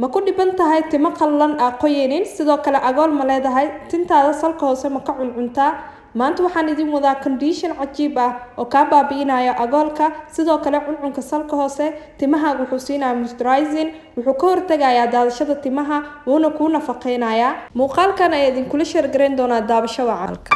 ma ku dhiban tahay timo qallalan qoyeenin sidoo kale agool ma leedahay tintaada salka hoose ma ka cuncuntaa maanta waxaan idin wadaa condition cajiib ah oo ka baabi'inaya agoolka sidoo kale cuncunka salka hoose timaha wuxuu siinayaa moisturizing wuxuu ka hortagayaa daadashada timaha wuuna ku nafaqeynayaa muuqaalkan ay idin kula share gareyn doonaa daabasho wacalka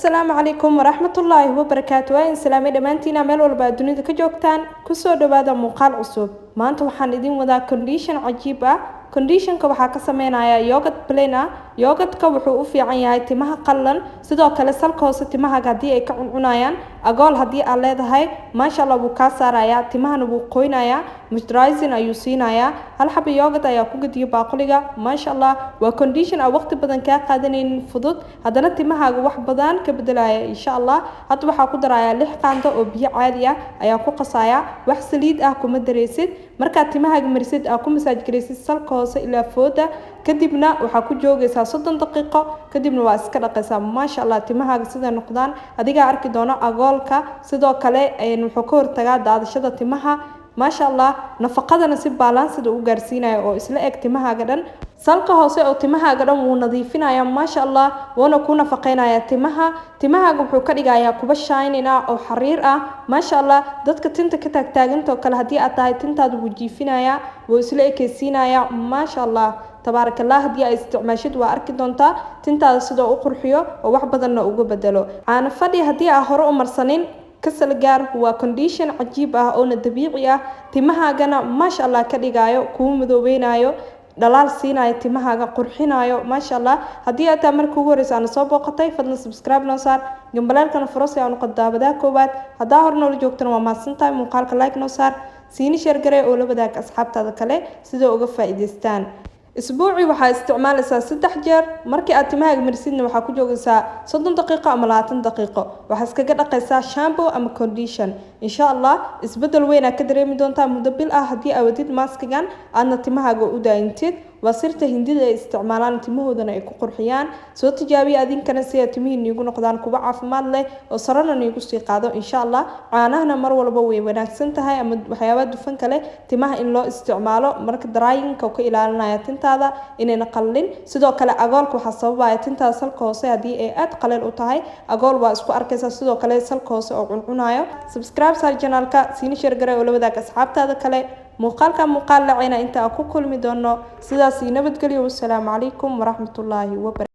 السلام عليكم ورحمة الله وبركاته وين سلامي دمانتينا ميل والبا دنيدا كجوجتان كسو دوادا muuqaal cusub maanta waxaan idin wadaa condition cajiib ah conditionka waxa ka sameynaya yogurt plain ah yogurtka wuxuu u fiican yahay timaha qallan sidoo kale salka hoose timaha hadii ay ka cuncunayaan agool hadii aad leedahay maasha Allah wuu ka saaraya timahana wuu qoynaya moisturizing ayuu siinaya hal xabo yogurt ayaa ku gadiyo baaquliga maasha Allah waa condition waqti badan ka qaadanaynin fudud hadana timahaaga wax badan ka bedelaya insha Allah hadda waxa ku daraya 6 qaando oo biyo caadi ah ayaa ku qasaya wax saliid ah kuma dareysid marka timahaaga marisid ku massage gareysid salka hoose ilaa fooda kadibna waxa ku joogaysaa 30 daqiiqo kadibna waa iska dhaqaysaa maasha Allah timahaaga sida noqdaan adiga arki doona agoolka sidoo kale wuxuu ka hortagaa daadashada timaha maasha Allah nafaqadana si balance u gaarsiinaya oo isla eg timahaaga dhan salka hoose oo timahaaga dhan wuu nadiifinaya maasha Allah wana ku nafaqeynaya timahaaga wuxuu ka dhigayaa kuba shining ah oo xariir ah maasha Allah dadka tinta ka taagtaaganta kale hadii aad tahay tintaadu wuu jiifinaya wuu isla ekeysiinaya maasha Allah tabarakallah hadii ay isticmaashid waa arki doontaa tintaada sidoo u qurxiyo oo wax badan uga bedelo aan fadhi hadii aad hore u marsanin kasal gaar waa condition cajiib ah oo dabiici ah timahaagana maasha Allah ka dhigayo kuwa madoobeeynayo dhalaal siinayo timahaaga qurxinayo maasha Allah hadii aad markii ugu horeysa aan soo booqatay fadlan subscribe noo saar gambalaalkana furo si aan u qadaabada koobaad hadaa hor nool joogtana waa maasantahay muuqaalka like noo saar siini share garee oo la wadaag asxaabtaada kale sidoo uga faa'iideystaan اسبوعي waxaa isticmaalaysaa 3 jeer markii aad timahaaga marisidna waxa ku joogaysaa 30 daqiiqo ama 20 daqiiqo waxa iskaga dhaqaysaa shampoo ama condition insha Allah isbedel weyn ka dareemi doontaa muddo bil ah hadii aad wadid maskigan aadna timahaaga u daayintid wasirta hindida ay isticmaalaan timahoodana ay ku qurxiyaan soo tijaabiya adinkana si aad timihiina ugu noqdaan kuwa caafimaad leh oo sarana ugu sii qaado insha Allah caanahana mar walba way wanaagsan tahay ama waxyaabo dufan kale timaha in loo isticmaalo marka drying-ka ka ilaalinaya tintaada inayna qallin sidoo kale agoolku waxa sababaya tintaada salka hoose hadii ay aad qaleel u tahay agool waa isku arkaysaa sidoo kale salka hoose oo cuncunayo subscribe sar channelka siini share garay oo la wadaag asxaabtaada kale muuqaal lacayna inta ku kulmi doono sidaas nabadgelyo wassalaamu calaykum waraxmatullaahi wabarakatuh